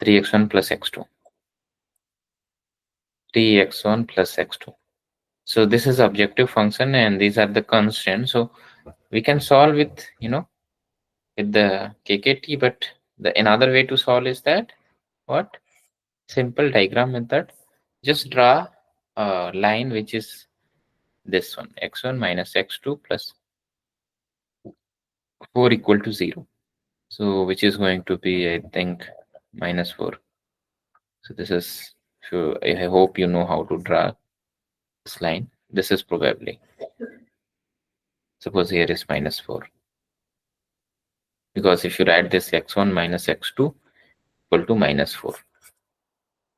3x1 plus x2. 3x1 plus x2. So this is objective function and these are the constants. So we can solve with, with the KKT, but the another way to solve is that what? Simple diagram method. Just draw a line which is this one, x1 minus x2 plus 4 equal to 0. So which is going to be, I think, minus 4. So this is, so I hope you know how to draw this line. This is probably, suppose here is minus 4. Because if you write this x1 minus x2 equal to minus 4.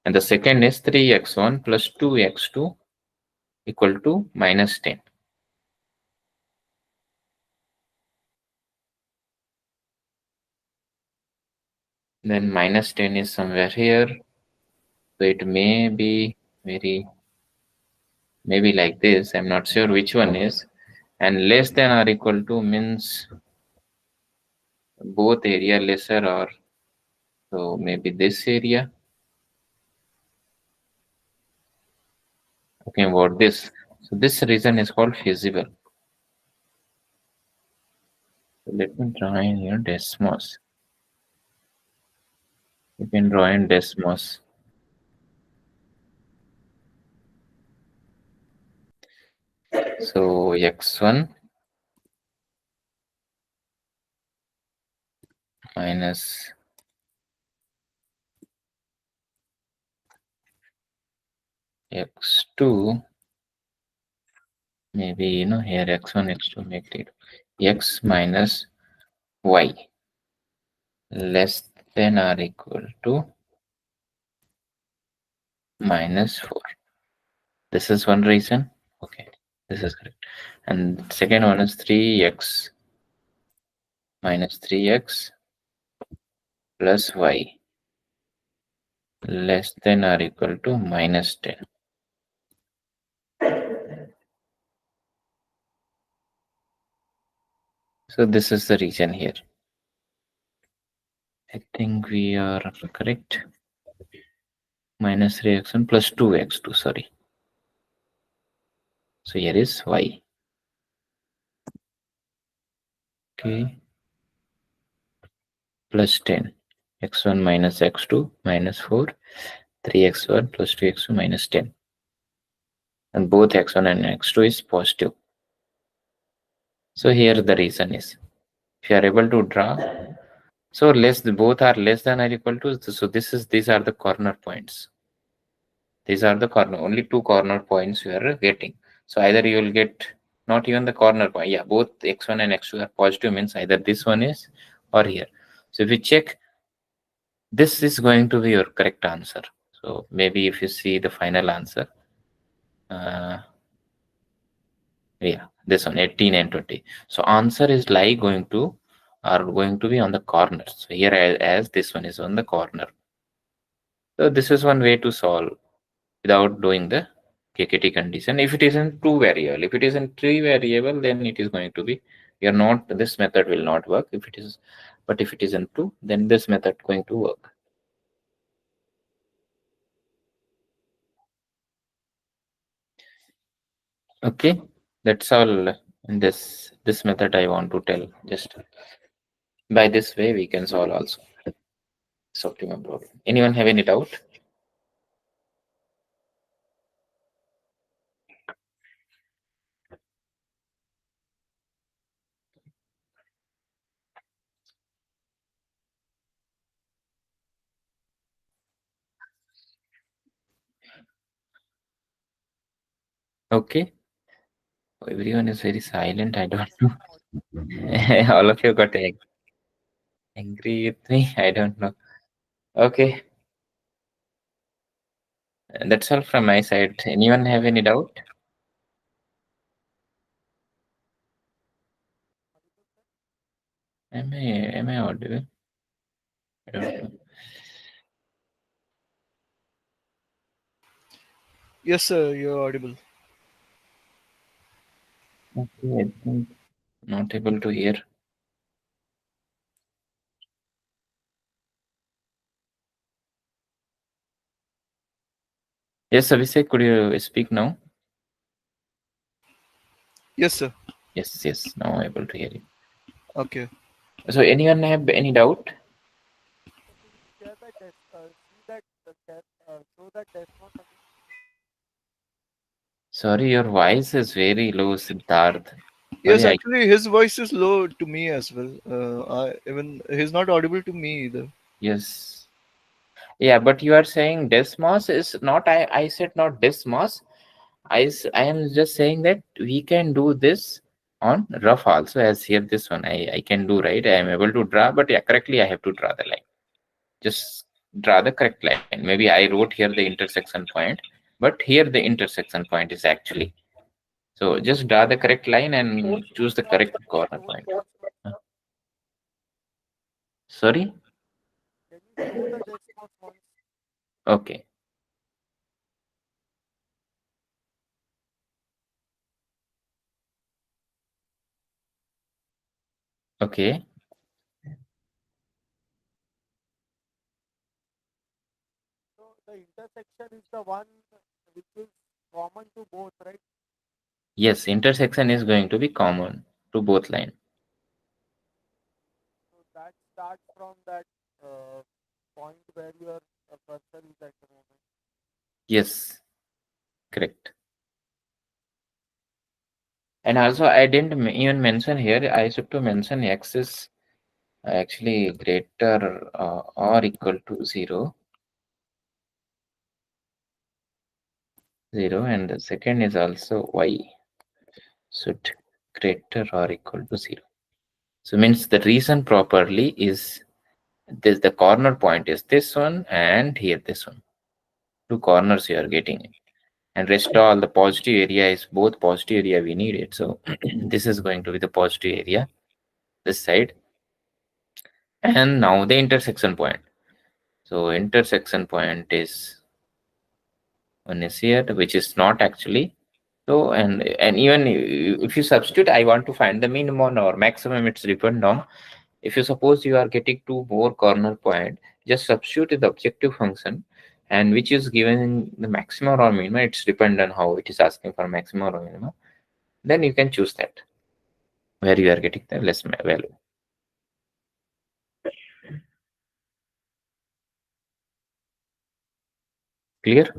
And the second is 3x1 plus 2x2 equal to minus 10. Then minus 10 is somewhere here. So it may be maybe like this. I'm not sure which one is. And less than or equal to means both area lesser or, so maybe this area. Talking about this. So this reason is called feasible. So let me draw in here Desmos. You can draw in Desmos. So x1 minus x2, maybe here x1 x2 make it x minus y less than or equal to minus 4. This is one reason. Okay, this is correct. And second one is 3x minus 3x plus y less than or equal to minus 10. So this is the region here. I think we are correct. Minus 3x1 plus 2x2, sorry. So here is y. Okay. Plus 10. x1 minus x2 minus 4. 3x1 plus 2x2 minus 10. And both x1 and x2 is positive. So here the reason is, if you are able to draw, so both are less than or equal to, so these are the corner points. These are the only two corner points you are getting. So either you will get not even the corner point. Yeah, both x1 and x2 are positive, means either this one is or here. So if you check, this is going to be your correct answer. So maybe if you see the final answer, yeah, this one 18 and 20. So answer is going to be on the corner. So here as this one is on the corner. So this is one way to solve without doing the KKT condition. If it is in two variable, if it is in three variable, then it is going to be, this method will not work. But if it is in two, then this method going to work. Okay, that's all in this method I want to tell. Just by this way we can solve also. It's optimum problem. Anyone have any doubt? Okay. Everyone is very silent. I don't know. All of you got angry with me. I don't know. Okay. That's all from my side. Anyone have any doubt? Am I audible? I don't know. Yes, sir, you're audible. Okay, I think not able to hear. Yes, Abhishek, could you speak now? Yes, sir. Yes, now I'm able to hear you. Okay. So anyone have any doubt? Sorry, your voice is very low, Siddharth. Yes, Sorry, actually, his voice is low to me as well. Even he's not audible to me either. yes. Yeah, but you are saying Desmos is not, I said not Desmos. I am just saying that we can do this on rough also, as here this one I can do, right? I am able to draw, but yeah, correctly I have to draw the line. Just draw the correct line. Maybe I wrote here the intersection point, but here the intersection point is actually. So just draw the correct line and choose the correct corner point. Sorry? Okay. Okay. Yes, intersection is going to be common to both line. Yes, correct. And also I didn't even mention here, I should to mention x is actually greater or equal to 0, and the second is also y should greater or equal to 0. So means the reason properly is this, the corner point is this one and here this one. Two corners you are getting it. And rest all the positive area is both positive area we need it. So this is going to be the positive area, this side. And now the intersection point. So intersection point is one is here, which is not actually. So and even if you substitute, I want to find the minimum or maximum. It's depend on. If you suppose you are getting two more corner point, just substitute the objective function, and which is given the maximum or minimum. It's depend on how it is asking for maximum or minimum. Then you can choose that where you are getting the less value. Clear?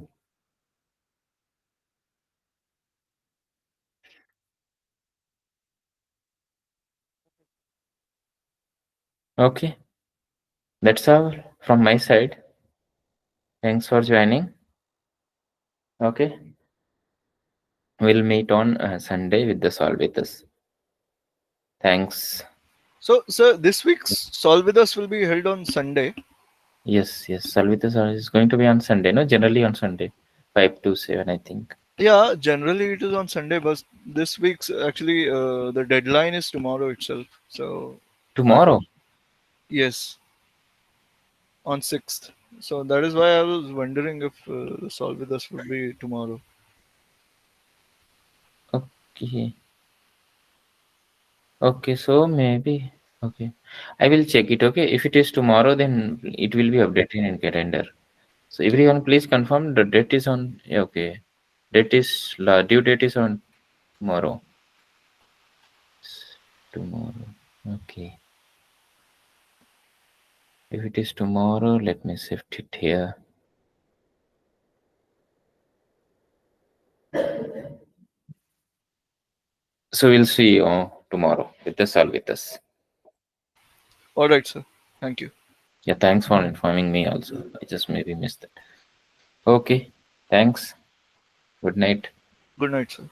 Okay. That's all from my side. Thanks for joining. Okay. We'll meet on Sunday with the solve with us. Thanks. So, sir, this week's Solve with Us will be held on Sunday. Yes. Solve with us is going to be on Sunday. No, generally on Sunday, 5 to 7, I think. Yeah, generally it is on Sunday, but this week's actually the deadline is tomorrow itself. So Tomorrow. yes, on 6th. So that is why I was wondering if Solve with Us would be tomorrow. Okay. Okay, so maybe. Okay. I will check it. Okay. If it is tomorrow, then it will be updated in calendar. So everyone please confirm the date is on. Yeah, okay. Date is due date is on tomorrow. Tomorrow. Okay. If it is tomorrow, let me shift it here. So we'll see you tomorrow with us or with us. All right, sir. Thank you. Yeah, thanks for informing me also. I just maybe missed it. Okay, thanks. Good night. Good night, sir.